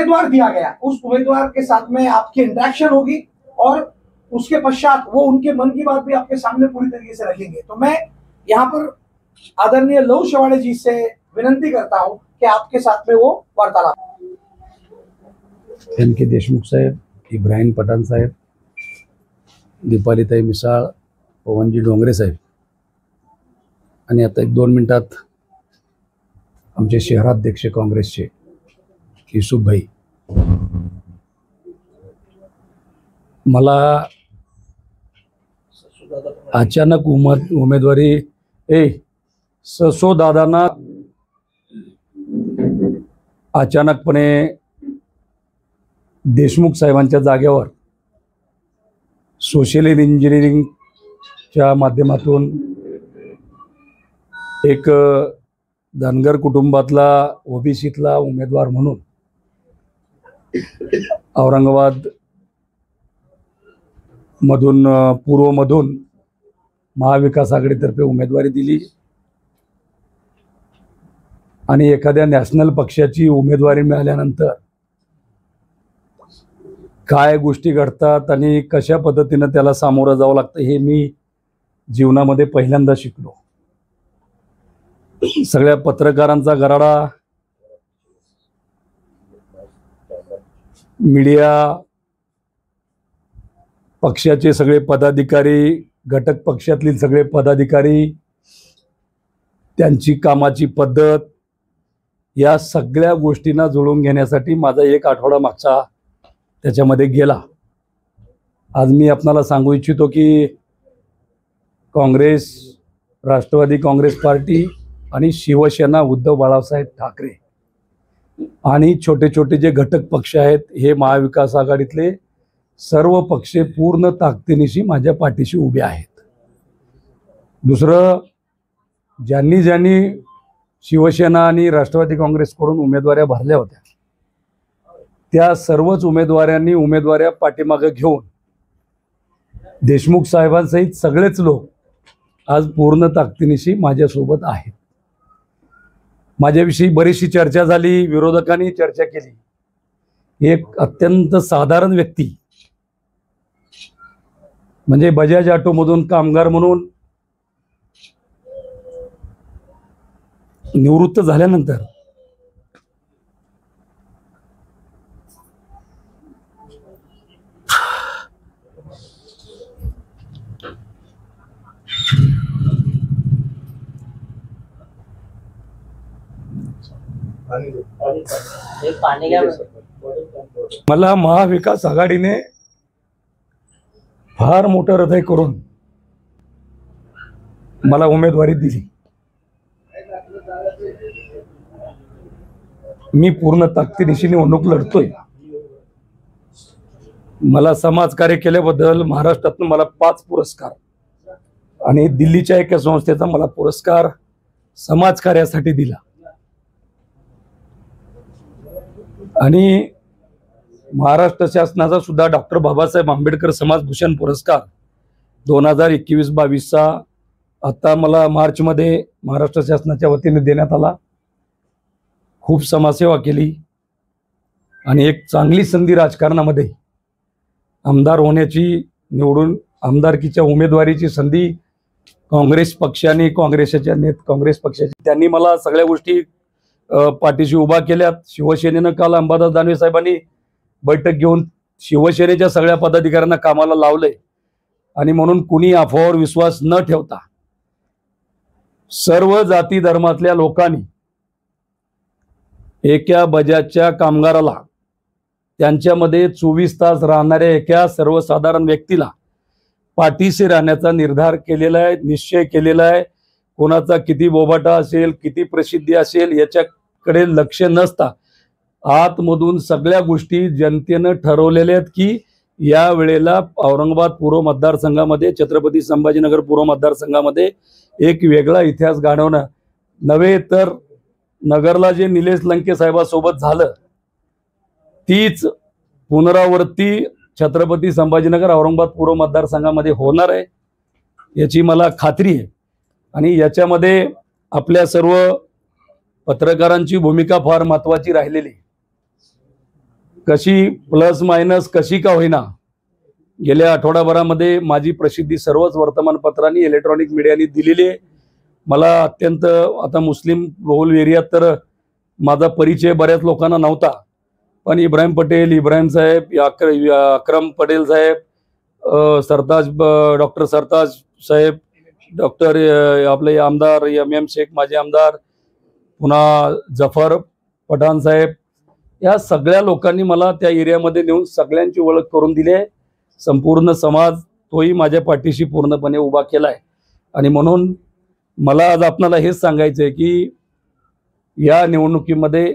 उम्मीदवार दिया गया, उस उम्मीदवार के साथ में आपकी इंटरेक्शन होगी और उसके पश्चात वो उनके मन की बात भी आपके सामने पूरी तरीके से रखेंगे। तो मैं यहाँ पर आदरणीय लहू शवाड़े जी से विनंती करता हूं कि आपके साथ में वो वार्तालाप। के देशमुख साहेब, इब्राहिम पठाण साहेब, दीपालीताई मिसाळ, पवनजी डोंगरे साहेब आणि आता 1-2 मिनिटात आमचे शहराध्यक्ष काँग्रेसचे युसुफ भाई। मला अचानक उमेदवारी ससो दादांना अचानकपणे देशमुख साहेबांच्या जागेवर सोशल इंजिनिअरिंगच्या माध्यमातून एक धनगर कुटुंबातला ओबीसीतला उमेदवार म्हणून औरंगाबाद मधून पूर्व मधून महाविकास आघाडीतर्फे उमेदवारी दिली आणि एखाद्या नॅशनल पक्षाची उमेदवारी मिळाल्यानंतर काय गोष्टी घडतात आणि कशा पद्धतीने त्याला सामोरं जावं लागतं हे मी जीवनामध्ये पहिल्यांदा शिकलो। सगळ्या पत्रकारांचा गराडा, मीडिया, पक्षाचे सगळे पदाधिकारी, घटक पक्षातले सगळे पदाधिकारी, त्यांची कामाची पद्धत, या सगळ्या गोष्टींना जुळवून घेण्यासाठी माझा 1 आठवडा मागचा त्याच्यामध्ये गेला। आज मी आपणाला सांगू इच्छितो की काँग्रेस, राष्ट्रवादी काँग्रेस पार्टी आणि शिवसेना उद्धव बाळासाहेब ठाकरे आणि छोटे छोटे जे घटक पक्ष आहेत, हे महाविकास आघाडीतले सर्व पक्ष पूर्ण ताकदीनिशी माझ्या पाठीशी उभे आहेत। दुसरं, ज्यांनी ज्यांनी शिवसेना आणि राष्ट्रवादी काँग्रेसकडून उमेदवाऱ्या भरल्या होत्या, त्या सर्वच उमेदवारांनी उमेदवाऱ्या पाठीमागे घेऊन देशमुख साहेबांसहित सगळेच लोक आज पूर्ण ताकदीनिशी माझ्यासोबत आहेत। माझ्याविषयी बरीचशी चर्चा झाली, विरोधकांनी चर्चा केली। एक अत्यंत साधारण व्यक्ती म्हणजे बजाज ऑटोमधून कामगार म्हणून निवृत्त झाल्यानंतर मला महाविकास आघाडीने फार मोठं हृदय करून मला उमेदवारी दिली। मी पूर्ण ताकदीनिशी निवडणूक लढतोय। मला समाजकार्य केल्याबद्दल महाराष्ट्रातून मला 5 पुरस्कार आणि दिल्लीच्या एका संस्थेचा मला पुरस्कार समाजकार्यासाठी दिला आणि महाराष्ट्र शासनाचा सुद्धा डॉक्टर बाबासाहेब आंबेडकर समाजभूषण पुरस्कार 2021-22 चा आता मला मार्च मध्ये महाराष्ट्र शासनाच्या वतीने देण्यात आला। खूप समाजसेवा केली आणि एक चांगली संधी राजकारणामध्ये आमदार होण्याची, निवडून आमदारकीच्या उमेदवारीची संधी काँग्रेस पक्षाने, काँग्रेस पक्षाची त्यांनी मला सगळ्या गोष्टी पाठीशी उभा केल्यात। शिवसेनेनं काल अंबादास दानवे साहेबांनी बैठक घेऊन शिवसेनेच्या सगळ्या पदाधिकाऱ्यांना कामाला लावले आणि म्हणून कुणी अफवावर विश्वास न ठेवता सर्व जाती धर्मातल्या लोकांनी एका बजाजच्या कामगाराला, त्यांच्यामध्ये 24 तास राहणाऱ्या एका सर्वसाधारण व्यक्तीला पाठीशी राहण्याचा निर्धार केलेला आहे, निश्चय केलेला आहे। कोणाचा किती बोबाटा असेल, किती प्रसिद्धी असेल याच्याकडे लक्ष नसता आतमधून सगळ्या गोष्टी जनतेने ठरवलेल्या आहेत की या वेळेला औरंगाबाद पूर्व मतदारसंघामध्ये, छत्रपती संभाजीनगर पूर्व मतदारसंघामध्ये एक वेगळा इतिहास घडवणं नव्हे तर नगरला जे निलेश लंके साहेबांसोबत झालं तीच पुनरावृत्ती छत्रपती संभाजीनगर औरंगाबाद पूर्व मतदारसंघामध्ये होणार आहे याची मला खात्री आहे। आणि याच्यामध्ये आपल्या सर्व पत्रकारांची भूमिका फार महत्त्वाची राहिलेली। कशी प्लस मायनस कशी का होईना गेल्या आठवडाभरामध्ये माझी प्रसिद्धी सर्वच वर्तमानपत्रांनी इलेक्ट्रॉनिक मीडियानी दिलेली आहे. मला अत्यंत आता मुस्लिम बहुल एरियात तर माझा परिचय बऱ्याच लोकांना नव्हता, पण इब्राहिम पटेल, इब्राहिम साहेब, अक्रम पटेल साहेब, सरताज डॉक्टर सरताज साहेब, डॉक्टर आपले आमदार MM शेख माझे आमदार, पुन्हा जफर पठाण साहेब, या सगळ्या लोकांनी मला त्या एरियामध्ये नेऊन सगळ्यांची ओळख करून दिली आहे. संपूर्ण समाज तोही माझ्या पाठीशी पूर्णपणे उभा केला आहे. आणि म्हणून मला आज आपल्याला हेच सांगायचं आहे की या निवडणुकीमध्ये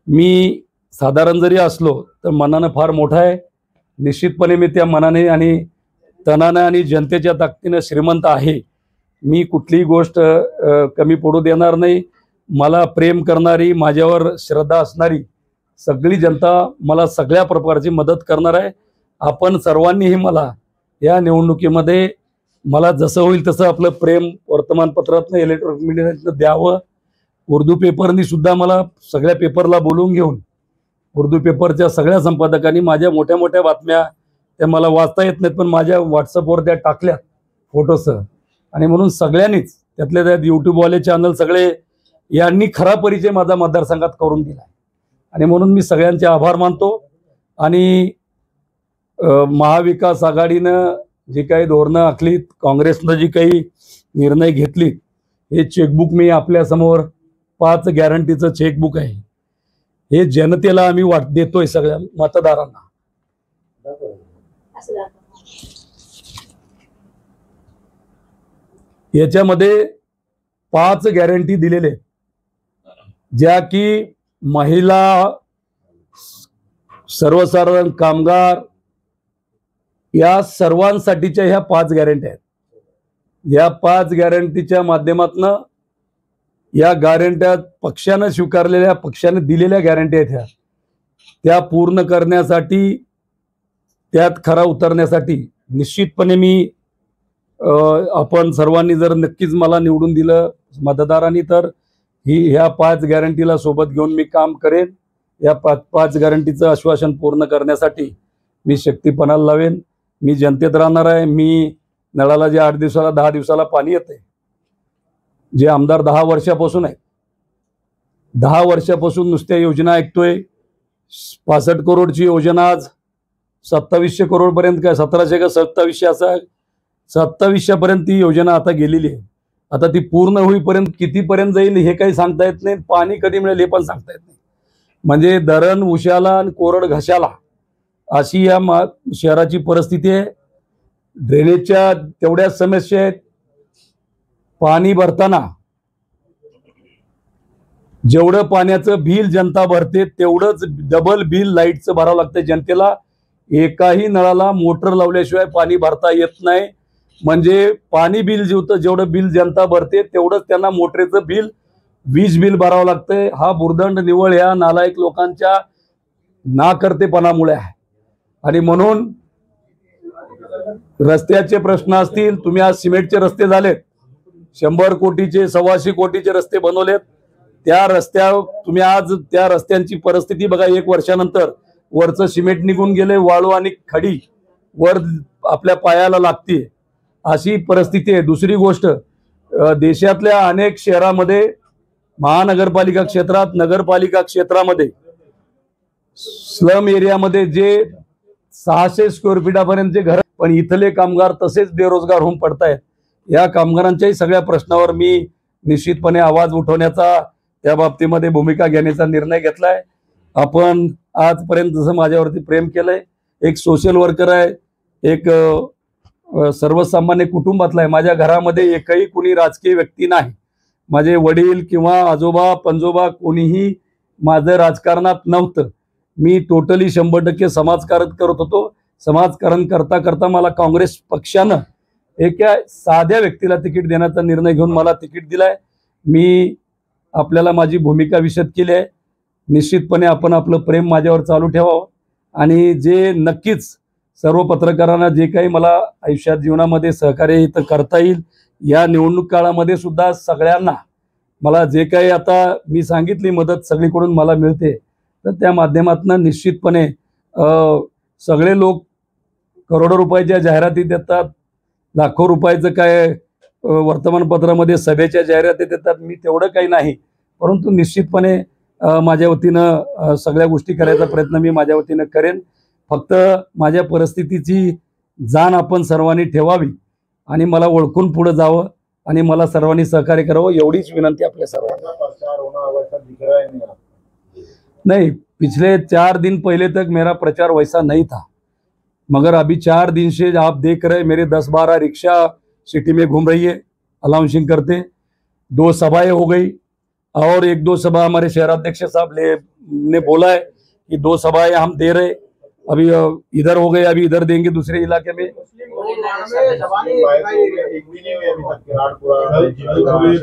मी साधारण जरी असलो तर मनानं फार मोठा आहे. निश्चितपणे मी त्या मनाने आणि तनानं आणि जनतेच्या ताकदीनं श्रीमंत आहे. मी कुठलीही गोष्ट कमी पडू देणार नाही. मला प्रेम करणारी, माझ्यावर श्रद्धा असणारी सगळी जनता मला सगळ्या प्रकारची मदत करणार आहे. आपण सर्वांनीही मला या निवडणुकीमध्ये मला जसं होईल तसं आपलं प्रेम वर्तमानपत्रातनं, इलेक्ट्रॉनिक मीडियातनं द्यावं. उर्दू पेपरनी सुद्धा मला सगळ्या पेपरला बोलवून घेऊन उर्दू पेपरच्या सगळ्या संपादकांनी माझ्या मोठ्या मोठ्या बातम्या त्या मला वाचता येत नाहीत पण माझ्या व्हॉट्सअपवर त्या टाकल्या फोटोसह. आणि म्हणून सगळ्यांनीच त्यातल्या त्यात यूट्यूबवाले चॅनल सगळे यांनी खरा परिचय माझा मतदारसंघात करून दिला. आणि म्हणून मी सगळ्यांचे आभार मानतो. आणि महाविकास आघाडीनं जी काही धोरणं आखलीत, काँग्रेसनं जी काही निर्णय घेतलीत, हे चेकबुक मी आपल्यासमोर 5 गॅरंटीचं चेकबुक आहे. हे जनतेला आम्ही देतोय सगळ्या मतदारांना. याच्यामध्ये 5 गॅरंटी दिलेले ज्या की महिला, सर्वसाधारण कामगार या सर्वांसाठीच्या ह्या 5 गॅरंटी आहेत. या 5 गॅरंटीच्या माध्यमातून या गॅरंट्या पक्षानं स्वीकारलेल्या, पक्षाने दिलेल्या गॅरंटी आहेत ह्या त्या पूर्ण करण्यासाठी, त्यात खरा उतरण्यासाठी निश्चितपणे मी आपण सर्वांनी जर नक्कीच मला निवडून दिलं मतदारांनी तर ह्या 5 गॅरंटीला सोबत घेऊन मी काम करेन. या 5 गॅरंटीचं आश्वासन पूर्ण करण्यासाठी मी शक्तीपणाला लावेन. मी जनतेत राहणार आहे. मी नळाला जे 8 दिवसाला 10 दिवसाला पाणी येते, जे आमदार 10 वर्षापासून आहे, 10 वर्षापासून नुसत्या योजना ऐकतोय. 65 करोडची योजना आज 2700 करोड पर्यंत, काय 1700 का 2700 असा 2700 पर्यंत ती योजना आता गेलेली आहे. आता ती पूर्ण होईपर्यंत कितीपर्यंत जाईल हे काही सांगता येत नाही. पाणी कधी मिळेल हे पण सांगता येत नाही. म्हणजे धरण उशाला आणि कोरड घशाला अशी या शहराची परिस्थिती आहे. ड्रेनेजच्या तेवढ्याच समस्या आहेत. पाणी भरताना जेवढं पाण्याचं बिल जनता भरते तेवढंच डबल बिल लाईटचं भरावं लागतं जनतेला. एकाही नळाला मोटर लावल्याशिवाय पाणी भरता येत नाही. म्हणजे पाणी बिल जेवढं बिल जनता भरते तेवढंच त्यांना मोटरेचं बिल, वीज बिल भरावं लागतंय. हा भुर्दंड निव्वळ या नालायक लोकांच्या नाकर्तेपणामुळे आहे. आणि म्हणून रस्त्याचे प्रश्न असतील, तुम्ही आज सिमेंटचे रस्ते झालेत, 100 कोटीचे 125 कोटीचे रस्ते बनवलेत. त्या रस्त्यावर तुम्ही आज त्या रस्त्यांची परिस्थिती बघा. 1 वर्षानंतर वरचं सिमेंट निघून गेले, वाळू आणि खडी वर आपल्या पायाला लागते अशी परिस्थिती आहे. दुसरी गोष्ट, देशातल्या अनेक शहरामध्ये, महानगरपालिका क्षेत्रात, नगरपालिका क्षेत्रामध्ये, स्लम एरियामध्ये जे 600 स्क्वेअर फीटापर्यंतचे घर, पण इथले कामगार तसेच बेरोजगार होऊन पडतायत. या कामगारांच्याही सगळ्या प्रश्नावर मी निश्चितपणे आवाज उठवण्याचा, त्या बाबतीमध्ये भूमिका घेण्याचा निर्णय घेतलाय. आपण आजपर्यंत जसं माझ्यावरती प्रेम केलंय, एक सोशल वर्कर आहे, एक सर्वसामान्य कुटुंबातला आहे. माझ्या घरामध्ये एकही कुणी राजकीय व्यक्ती नाही. माझे वडील किंवा आजोबा पंजोबा कोणीही माझं राजकारणात नव्हतं. मी टोटली 100% समाजकारण करत होतो. समाजकारण करता करता मला काँग्रेस पक्षानं एका साध्या व्यक्तीला तिकीट देण्याचा निर्णय घेऊन मला तिकीट दिलाय. मी आपल्याला माझी भूमिका विशद केली आहे. निश्चितपणे आपण आपलं प्रेम माझ्यावर चालू ठेवावं. आणि जे नक्कीच सर्व पत्रकारांना जे काही मला आयुष्यात जीवनामध्ये सहकार्य इथं करता येईल, या निवडणूक काळामध्ये सुद्धा सगळ्यांना मला जे काही आता मी सांगितली मदत सगळीकडून मला मिळते, तर त्या माध्यमातून निश्चितपणे सगळे लोक करोडो रुपयाच्या जाहिराती देतात, लाखो रुपयाचं काय वर्तमानपत्रामध्ये सभेच्या जाहिराती देतात. मी तेवढं काही नाही, परंतु निश्चितपणे माझ्या वतीनं सगळ्या गोष्टी करायचा प्रयत्न मी माझ्या वतीनं करेन. फक्त माझ्या परिस्थितीची जाण आपण सर्वांनी ठेवावी आणि मला ओळखून पुढे जावं आणि मला सर्वांनी सहकार्य करावं एवढीच विनंती आपल्या सर्वांना. नहीं, पिछले 4 दिन पहले तक मेरा प्रचार वैसा नहीं था, मगर अभी 4 दिन से आप देख रहे मेरे 10-12 रिक्शा सिटी में घूम रही है अनाउंसिंग करते. 2 सभाएं हो गई और 1-2 सभा हमारे शहराध्यक्ष साहब ने बोला है कि 2 सभाएं हम दे रहे. अभी इधर हो गए, अभी इधर देंगे दूसरे इलाके में.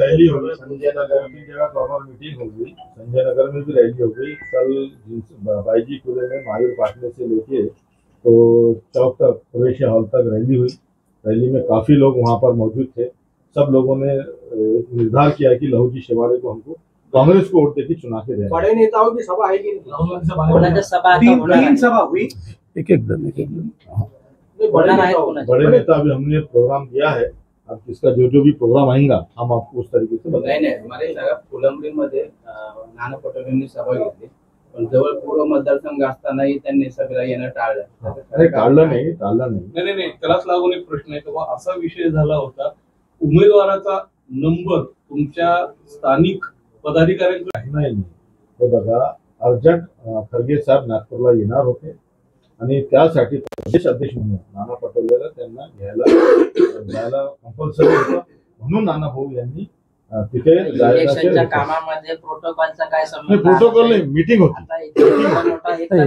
रैली होगी संजय नगर की जगह कॉर्नर मीटिंग होगी, संजय नगर में भी रैली हो गई. कल बाईजी खुले में महावीर पाटले से लेके तो चौक तक प्रवेश हॉल तक रैली हुई. रैली में काफी लोग वहां पर मौजूद थे. सब लोगों ने निर्धार किया कि लहू जी शेवाड़े को हमको कांग्रेस को वोट देकर चुना के देना. बड़े नेताओं की सभा है कि तीन सभा हुई, एक दम बड़े नेता अभी हमने प्रोग्राम दिया है. अब इसका जो भी प्रोग्राम आएगा हम आपको उस तरीके से बताएंगे. नाही हमारे फुलंब्रीमध्ये नाना पटोलेंनी सभा घेतली, पण जवळ पूर्व मतदारसंघ असतानाही त्यांनी सभेला येणं टाळलं. अरे टाळलं नाही. नाही त्यालाच लागून एक प्रश्न आहे की असा विषय झाला होता, उमेदवाराचा नंबर तुमच्या स्थानिक पदाधिकाऱ्यांकडे नाही. हे बघा, अर्जंट खरगे साहेब नागपूरला येणार होते आणि त्यासाठी प्रदेश अध्यक्ष म्हणून नाना पटोलेला त्यांना घ्यायला कंपल्सरी होतं. म्हणून नाना भाऊ यांनी तिथे इलेक्शनच्या कामामध्ये प्रोटोकॉलचा काय संबंध? प्रोटोकॉल नाही, मीटिंग होती.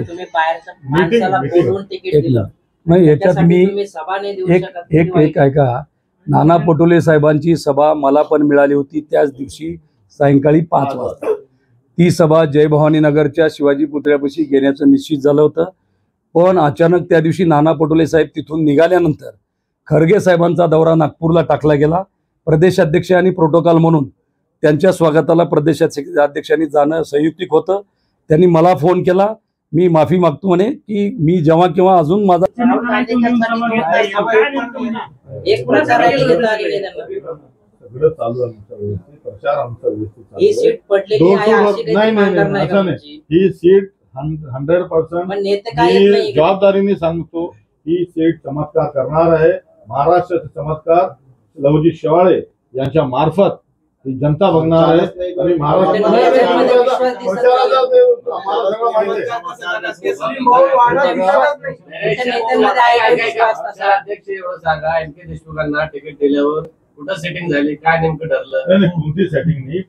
तुम्ही बाहेरच्या माणसाला बोलवून तिकीट दिलं, नाही. याच्यात मी तुम्ही सभा नाही देऊ एक शकत. एक एक ऐका, नाना पटोले साहेबांची सभा मला पण मिळाली होती त्याच दिवशी सायंकाळी 5 वाजता. ती सभा जय भवानी नगरच्या शिवाजी पुतळ्यापाशी घेण्याचं निश्चित झालं होतं. पण अचानक त्या दिवशी नाना पटोले साहेब तिथून निघाल्यानंतर खरगे साहेबांचा दौरा नागपूरला टाकला गेला. प्रदेशाध्यक्ष आणि प्रोटोकॉल म्हणून त्यांच्या स्वागताला प्रदेशाध्यक्षांनी जाणं संयुक्तिक होतं. त्यांनी मला फोन केला, मी माफी मागतो म्हणे की मी जेव्हा केव्हा अजून माझा एक प्रचार रॅली घेतला गेली त्यांना. सगळं चालू आहे आमचं व्यवस्थित, प्रचार आमचा व्यवस्थित ही चालू आहे. सीट पडलेली आहे अशी काही नाही मानणार नाही का असं नाही. तुमची? ही सीट 100% पण नेते काय येत मी नाही. जबाबदारीने सांगतो, ही सीट चमत्कार करणार आहे. महाराष्ट्राचे चमत्कार लहुजी शेवाळे यांच्या मार्फत ही जनता बघणार आहे आणि अध्यक्ष एवढं सांगा, एम के देशमुखांना तिकीट दिल्यावर कुठं सेटिंग झाली, काय नेमकं ठरलं? कोणती सेटिंग नाही.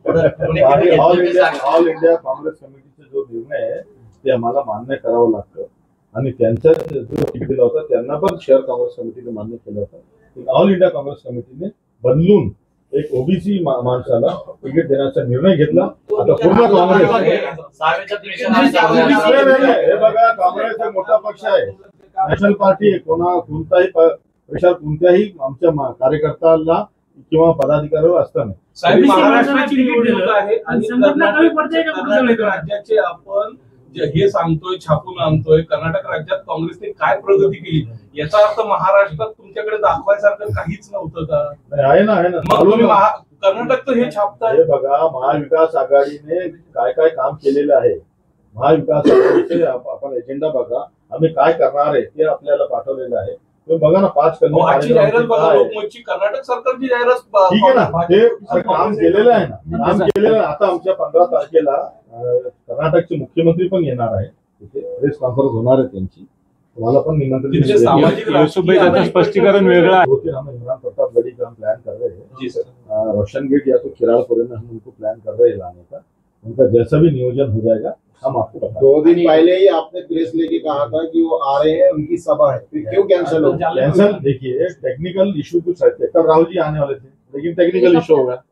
ऑल इंडिया काँग्रेस कमिटीचा जो निर्णय आहे ते आम्हाला मान्य करावं लागतं आणि त्यांचा जो तिकीट दिला होता त्यांना पण शहर काँग्रेस कमिटीने मान्य केलं होतं. ऑल इंडिया काँग्रेस कमिटीने बदलून एक ओबीसी माणसाला तिकीट देण्याचा निर्णय घेतला. आता पूर्ण काँग्रेस हे बघा, काँग्रेस एक मोठा पक्ष आहे, नॅशनल पार्टी आहे. कोणताही प्रेशर कोणत्याही आमच्या कार्यकर्त्याला किंवा पदाधिकाऱ्यावर असतं नाही. साहेब, महाराष्ट्राची निवडणूक आहे आणि कर्नाटक राज्याचे आपण हे सांगतोय, छापून आणतोय. कर्नाटक राज्यात काँग्रेसने काय प्रगती केली याचा अर्थ महाराष्ट्रात तुमच्याकडे दाखवायसारखं काहीच नव्हतं का? आहे ना. मग तुम्ही कर्नाटकचं हे छापताय. हे बघा, महाविकास आघाडीने काय काय काम केलेलं आहे. महाविकास आघाडीचे आपण एजेंडा बघा, आम्ही काय करणार आहे ते आपल्याला पाठवलेलं आहे. तुम्ही बघा ना, 5 आजची जाहिरात बघा, लोकमतची कर्नाटक सरकारची जाहिरात. ठीक आहे ना, ते काम केलेलं आहे ना, काम केलेलं आहे. आता आमच्या 15 तारखेला कर्नाटकचे मुख्यमंत्री पण येणार आहे, तिथे प्रेस कॉन्फरन्स होणार आहे त्यांची. तुम्हाला पण निमंत्रण. सामाजिक स्पष्टीकरण वेगळं आहे. 2-3 हम इमरान प्रताप गढ़ी का हम प्लान कर रहे हैं. जी सर. रोशन गेट या तो खिरालपुरे में हम उनको प्लान कर रहे हैं लाने का. उनका जैसा भी नियोजन हो जाएगा हम आपको बताएंगे. 2 दिन पहले ही आपने प्रेस लेके कहा था कि वो आ रहे हैं, उनकी सभा है, फिर क्यों कैंसिल हो? कैंसिल, देखिए टेक्निकल इशू कुछ रहते. कल राहुल जी आने वाले थे लेकिन टेक्निकल इशू हो गया,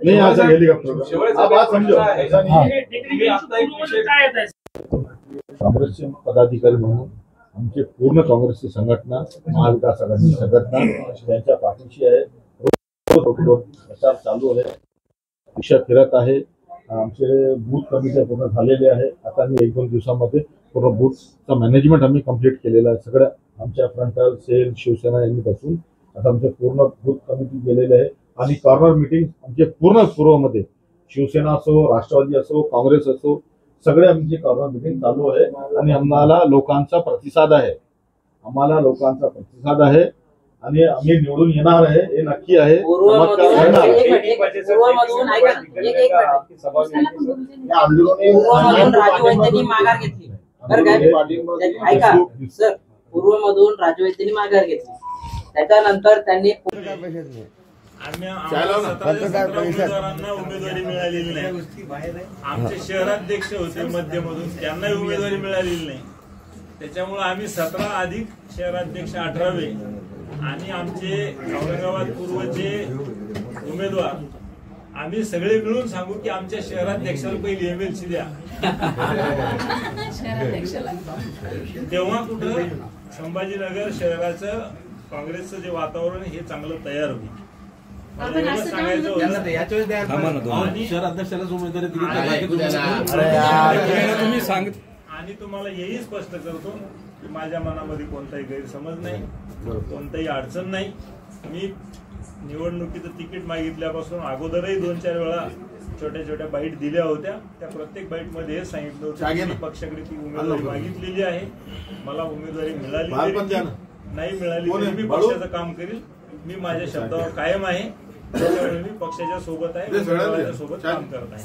नहीं आ सके हेलीकॉप्टर. आप बात समझो, ऐसा नहीं है. काँग्रेसचे पदाधिकारी म्हणून आमचे पूर्ण काँग्रेसची संघटना, महाविकास आघाडीची संघटना त्यांच्या पाठीशी आहे. रोज प्रचार चालू आहे, दिशा फिरत आहे. आमचे बूथ कमिट्या पूर्ण झालेले आहे. आता आम्ही 1-2 दिवसामध्ये पूर्ण बूथचा मॅनेजमेंट आम्ही कंप्लीट केलेला आहे. सगळ्या आमच्या फ्रंटल सेल शिवसेना यांनी बसून आता आमचे पूर्ण बूथ कमिटी गेलेले आहे आणि कॉर्नर मिटिंग आमचे पूर्ण पूर्वमध्ये शिवसेना असो, राष्ट्रवादी असो, काँग्रेस असो, सगळे आमची कॉर्नर मिटिंग चालू आहे आणि आम्हाला लोकांचा प्रतिसाद आहे. आणि आम्ही निवडून येणार आहे हे नक्की आहे. चमत्कार घडणार. राजवैद्यांनी माघार घेतली बरं काय ऐका सर, पूर्वमधून राजवैद्यांनी माघार घेतली, त्याच्यानंतर त्यांनी उमेदवारांना उमेदवारी मिळालेली नाही. आमचे शहराध्यक्ष होते मध्यमधून, त्यांनाही उमेदवारी मिळालेली नाही. त्याच्यामुळे आम्ही 17 अधिक शहराध्यक्ष 18वे आणि आमचे औरंगाबाद पूर्वचे उमेदवार आम्ही सगळे मिळून सांगू की आमच्या शहराध्यक्षाला पहिली MLC द्या. तेव्हा कुठं संभाजीनगर शहराचं काँग्रेसचं जे वातावरण हे चांगलं तयार होईल. सांगायचं आणि तुम्हाला हेही स्पष्ट करतो की माझ्या मनामध्ये कोणताही गैरसमज नाही, कोणताही अडचण नाही. मी निवडणुकीचं तिकीट मागितल्यापासून अगोदरही 2-4 वेळा छोट्या छोट्या बाईट दिल्या होत्या. त्या प्रत्येक बाईट मध्ये हे सांगितलं होतं की पक्षाकडे ती उमेदवारी मागितलेली आहे, मला उमेदवारी मिळाली नाही मिळाली तरी मी पक्षाचं काम करील. मी माझ्या शब्दावर कायम आहे, त्याच्यामुळे मी पक्षाच्या सोबत आहे, सोबत काम करत आहे.